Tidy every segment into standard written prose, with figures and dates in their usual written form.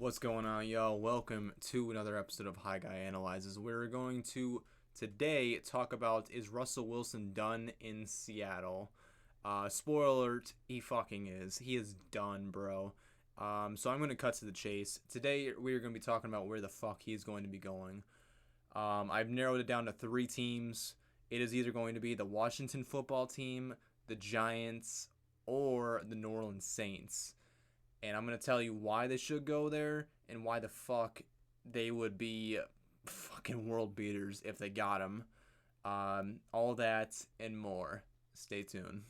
What's going on, y'all? Welcome to another episode of Hi Guy Analyzes. We're going to today talk about, is Russell Wilson done in Seattle? Spoiler alert, he fucking is. He is done, bro. So I'm going to cut to the chase. Today we're going to be talking about where the fuck he is going to be going. I've narrowed it down to three teams. It is either going to be the Washington football team, the Giants, or the New Orleans Saints. And I'm going to tell you why they should go there and why the fuck they would be fucking world beaters if they got him. All that and more. Stay tuned.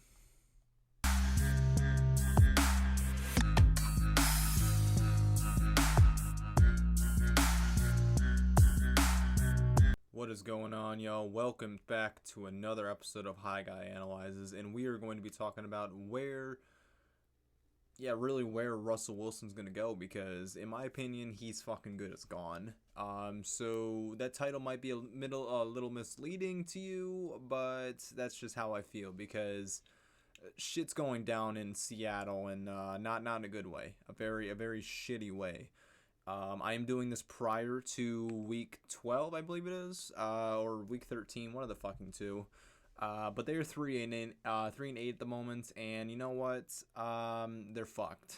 What is going on, y'all? Welcome back to another episode of Hi Guy Analyzes. And we are going to be talking about where Russell Wilson's going to go, because in my opinion, he's fucking good as gone. So that title might be a little misleading to you, but that's just how I feel, because shit's going down in Seattle, and not in a good way, a very shitty way. I am doing this prior to week 12, I believe it is, or week 13, one of the fucking two. But they're 3-8 at the moment, and you know what? They're fucked.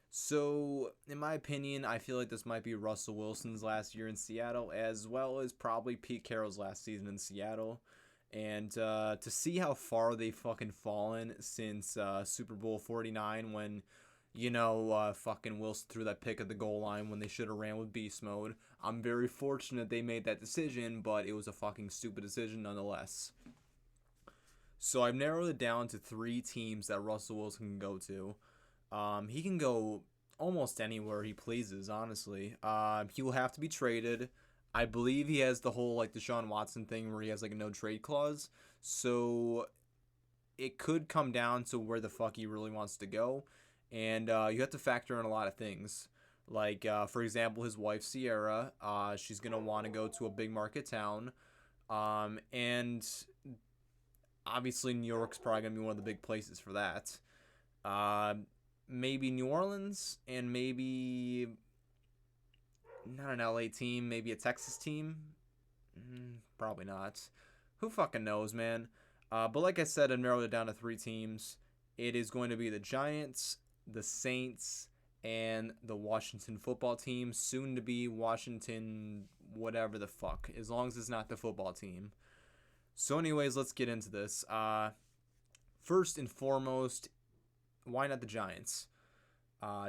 So in my opinion, I feel like this might be Russell Wilson's last year in Seattle, as well as probably Pete Carroll's last season in Seattle. And to see how far they've fucking fallen since Super Bowl 49, when fucking Wilson threw that pick at the goal line when they should have ran with beast mode. I'm very fortunate they made that decision, but it was a fucking stupid decision nonetheless. So I've narrowed it down to three teams that Russell Wilson can go to. He can go almost anywhere he pleases, honestly. He will have to be traded. I believe he has the whole like Deshaun Watson thing where he has like a no trade clause. So it could come down to where the fuck he really wants to go. And you have to factor in a lot of things. Like, for example, his wife, Sierra, she's going to want to go to a big market town. And obviously New York's probably going to be one of the big places for that. Maybe New Orleans, and maybe not an LA team, maybe a Texas team. Probably not. Who fucking knows, man? But like I said, I narrowed it down to three teams. It is going to be the Giants, the Saints, and the Washington football team, soon to be Washington whatever the fuck, as long as it's not the football team. So anyways, let's get into this. First and foremost, why not the Giants?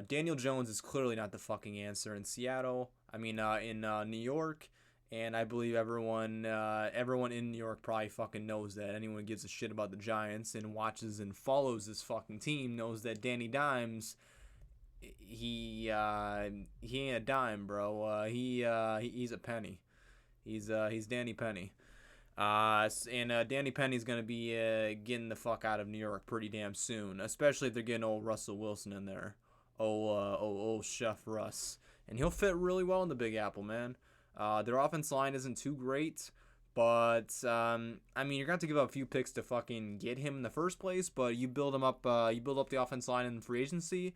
Daniel Jones is clearly not the fucking answer in Seattle. I mean, in New York. And I believe everyone in New York probably fucking knows that. Anyone who gives a shit about the Giants and watches and follows this fucking team knows that Danny Dimes, he ain't a dime, bro. He's a penny. He's Danny Penny. And Danny Penny's gonna be getting the fuck out of New York pretty damn soon, especially if they're getting old Russell Wilson in there. Old Chef Russ, and he'll fit really well in the Big Apple, man. Their offense line isn't too great, but I mean, you're going to have to give up a few picks to fucking get him in the first place, but you build him up. You build up the offense line in free agency.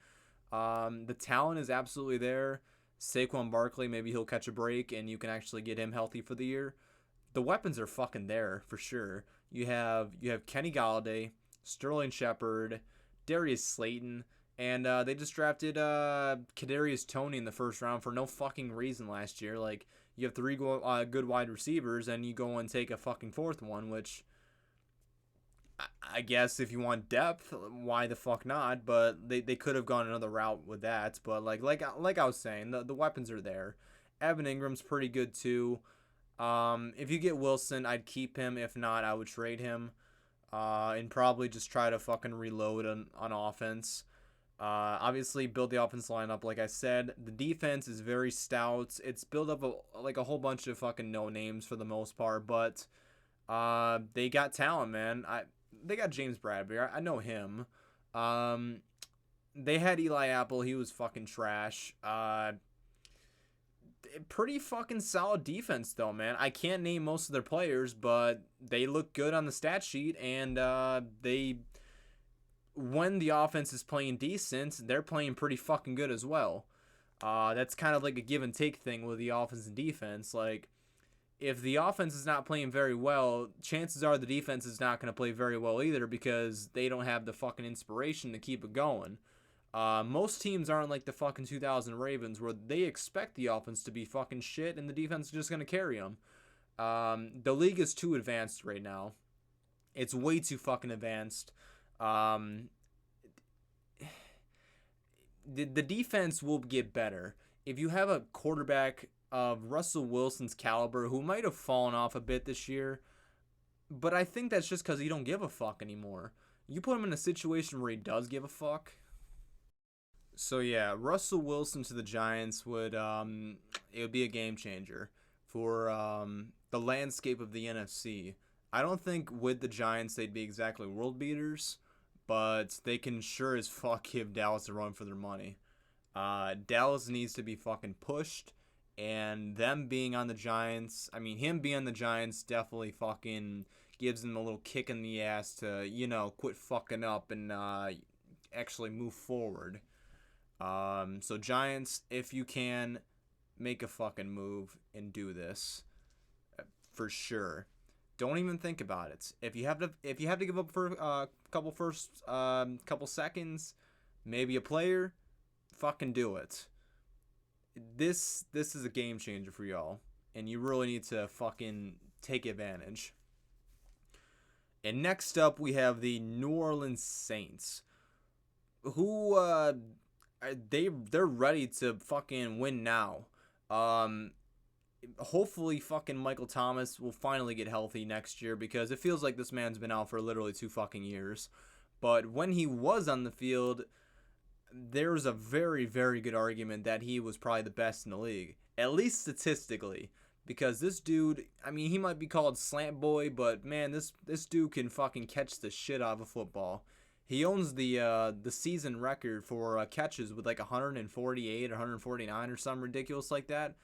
The talent is absolutely there. Saquon Barkley, maybe he'll catch a break, and you can actually get him healthy for the year. The weapons are fucking there for sure. You have Kenny Golladay, Sterling Shepard, Darius Slayton. And they just drafted Kadarius Toney in the first round for no fucking reason last year. Like, you have three good wide receivers, and you go and take a fucking fourth one, which I guess if you want depth, why the fuck not? But they could have gone another route with that. But like I was saying, the weapons are there. Evan Ingram's pretty good too. If you get Wilson, I'd keep him. If not, I would trade him, and probably just try to fucking reload on offense. Obviously, build the offense line up. Like I said, the defense is very stout. It's built up a whole bunch of fucking no names for the most part, but they got talent, man. They got James Bradbury. I know him. They had Eli Apple. He was fucking trash. Pretty fucking solid defense though, man. I can't name most of their players, but they look good on the stat sheet, and they when the offense is playing decent, they're playing pretty fucking good as well. That's kind of like a give and take thing with the offense and defense. Like, if the offense is not playing very well, chances are the defense is not going to play very well either because they don't have the fucking inspiration to keep it going. Most teams aren't like the fucking 2000 Ravens where they expect the offense to be fucking shit and the defense is just going to carry them. The league is too advanced right now. It's way too fucking advanced. Um, the defense will get better. If you have a quarterback of Russell Wilson's caliber who might have fallen off a bit this year, but I think that's just because he don't give a fuck anymore. You put him in a situation where he does give a fuck. So yeah, Russell Wilson to the Giants would it would be a game changer for the landscape of the NFC. I don't think with the Giants they'd be exactly world beaters, but they can sure as fuck give Dallas a run for their money. Dallas needs to be fucking pushed, and them being on the Giants, I mean, him being on the Giants definitely fucking gives them a little kick in the ass to, quit fucking up and actually move forward. So Giants, if you can, make a fucking move and do this for sure. Don't even think about it. If you have to give up for a couple seconds, maybe a player, fucking do it. This is a game changer for y'all, and you really need to fucking take advantage. And next up, we have the New Orleans Saints, who they're ready to fucking win now. Hopefully fucking Michael Thomas will finally get healthy next year because it feels like this man's been out for literally 2 fucking years. But when he was on the field, there's a very, very good argument that he was probably the best in the league, at least statistically. Because this dude, I mean, he might be called Slant Boy, but man, this dude can fucking catch the shit out of a football. He owns the season record for catches with like 148 or 149 or something ridiculous like that.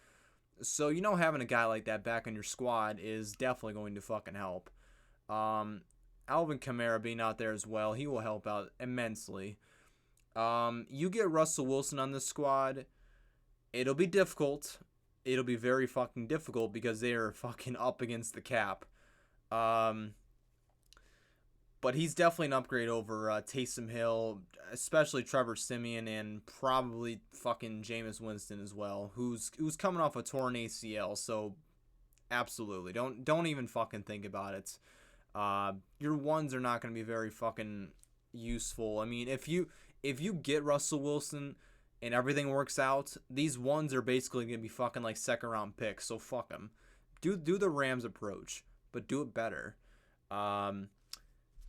So having a guy like that back on your squad is definitely going to fucking help. Alvin Kamara being out there as well, he will help out immensely. You get Russell Wilson on this squad, it'll be difficult. It'll be very fucking difficult because they are fucking up against the cap. But he's definitely an upgrade over Taysom Hill, especially Trevor Siemian, and probably fucking Jameis Winston as well, who's coming off a torn ACL. So absolutely, don't even fucking think about it. Your ones are not going to be very fucking useful. I mean, if you get Russell Wilson and everything works out, these ones are basically going to be fucking like second round picks. So fuck them. Do the Rams approach, but do it better.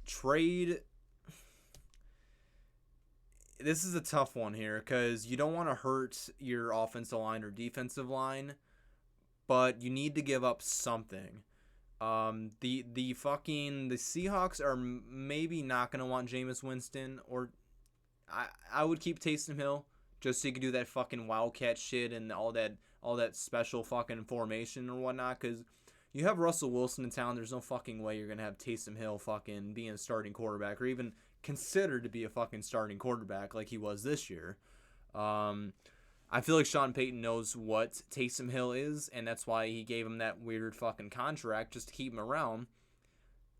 Trade. This is a tough one here because you don't want to hurt your offensive line or defensive line, but you need to give up something. The Seahawks are maybe not gonna want Jameis Winston, or I would keep Taysom Hill just so you could do that fucking wildcat shit and all that special fucking formation or whatnot, because you have Russell Wilson in town. There's no fucking way you're going to have Taysom Hill fucking being a starting quarterback or even considered to be a fucking starting quarterback like he was this year. I feel like Sean Payton knows what Taysom Hill is, and that's why he gave him that weird fucking contract just to keep him around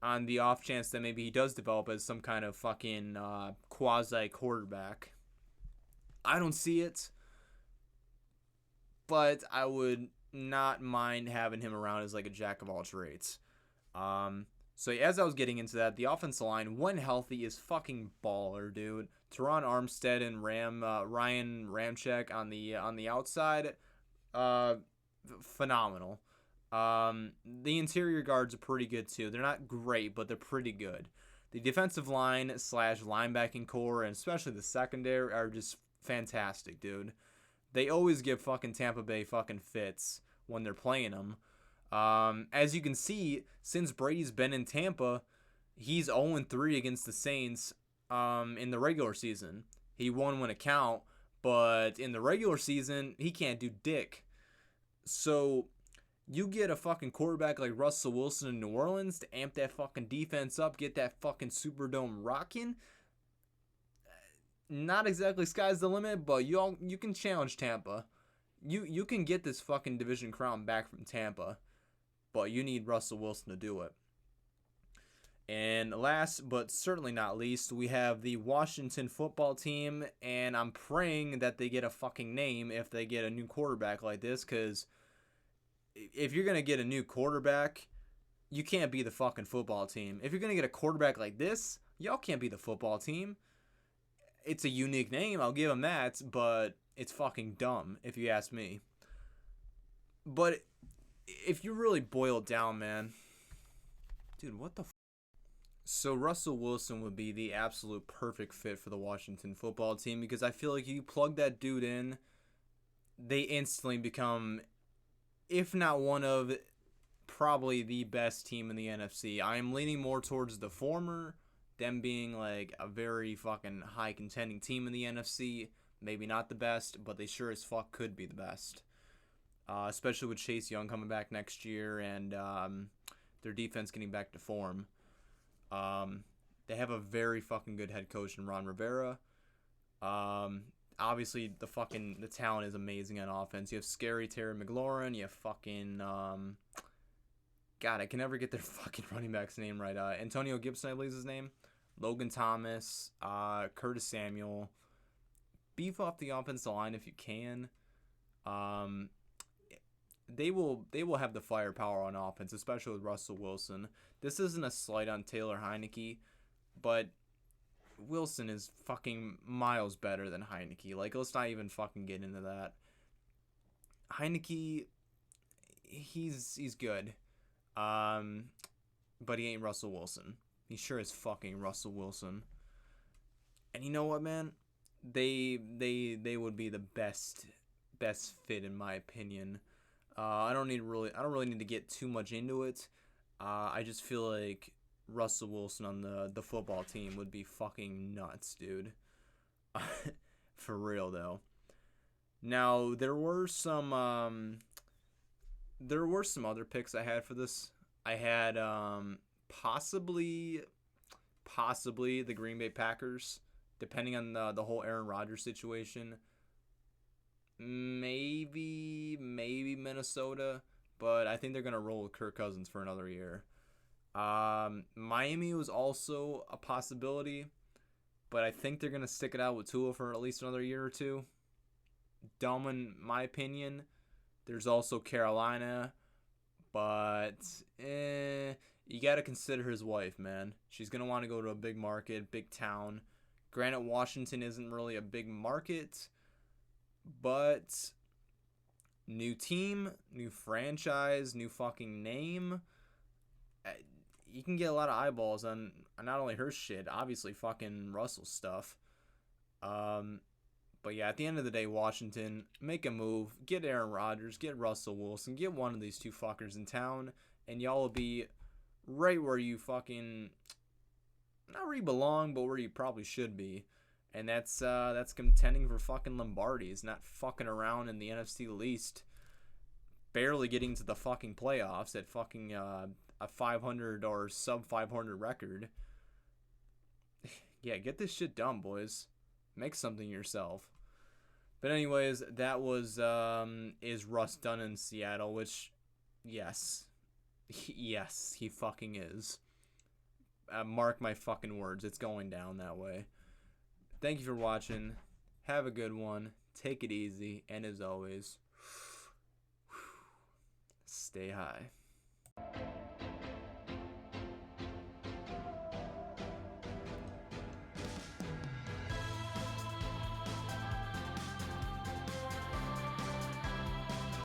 on the off chance that maybe he does develop as some kind of fucking quasi quarterback. I don't see it, but I would not mind having him around as like a jack of all trades. So as I was getting into that, the offensive line, when healthy, is fucking baller, dude. Teron Armstead and Ryan Ramczyk on the outside, phenomenal. The interior guards are pretty good too. They're not great, but they're pretty good. The defensive line / linebacking core, and especially the secondary, are just fantastic, dude. They always give fucking Tampa Bay fucking fits when they're playing them. As you can see, since Brady's been in Tampa, he's 0-3 against the Saints in the regular season. He won when it count, but in the regular season, he can't do dick. So you get a fucking quarterback like Russell Wilson in New Orleans to amp that fucking defense up, get that fucking Superdome rocking. not exactly sky's the limit, but you can challenge Tampa. You can get this fucking division crown back from Tampa, but you need Russell Wilson to do it. And last but certainly not least, we have the Washington football team, and I'm praying that they get a fucking name if they get a new quarterback like this, because if you're going to get a new quarterback, you can't be the fucking football team. If you're going to get a quarterback like this, y'all can't be the football team. It's a unique name, I'll give them that, but it's fucking dumb, if you ask me. But if you really boil it down, man, dude, what the so Russell Wilson would be the absolute perfect fit for the Washington football team, because I feel like you plug that dude in, they instantly become, if not one of, probably the best team in the NFC. I am leaning more towards the former, them being like a very fucking high contending team in the NFC. Maybe not the best, but they sure as fuck could be the best. Especially with Chase Young coming back next year and their defense getting back to form. They have a very fucking good head coach in Ron Rivera. Obviously the talent is amazing on offense. You have scary Terry McLaurin. You have fucking God, I can never get their fucking running back's name right. Antonio Gibson, I believe is his name. Logan Thomas, Curtis Samuel. Beef off the offensive line if you can. They will have the firepower on offense, especially with Russell Wilson. This isn't a slight on Taylor Heineke, but Wilson is fucking miles better than Heineke. Like, let's not even fucking get into that. Heineke, he's good, but he ain't Russell Wilson. He sure is fucking Russell Wilson. And you know what, man? They would be the best fit in my opinion. I don't really need to get too much into it. I just feel like Russell Wilson on the football team would be fucking nuts, dude. For real though. Now there were some other picks I had for this. I had possibly the Green Bay Packers, depending on the whole Aaron Rodgers situation. Maybe Minnesota, but I think they're gonna roll with Kirk Cousins for another year. Miami was also a possibility, but I think they're gonna stick it out with Tua for at least another year or two. Dumb in my opinion. There's also Carolina, but you gotta consider his wife, man. She's gonna want to go to a big market, big town. Granted, Washington isn't really a big market, but new team, new franchise, new fucking name. You can get a lot of eyeballs on not only her shit, obviously fucking Russell's stuff. But yeah, at the end of the day, Washington, make a move, get Aaron Rodgers, get Russell Wilson, get one of these two fuckers in town, and y'all will be right where you fucking, not where you belong, but where you probably should be. And that's contending for fucking Lombardies, not fucking around in the NFC least, barely getting to the fucking playoffs at fucking a 500 or sub 500 record. Yeah, get this shit done, boys. Make something yourself. But anyways, that was is Russ done in Seattle? Which, yes, yes, he fucking is. Mark my fucking words, it's going down that way. Thank you for watching. Have a good one. Take it easy. And as always, stay high.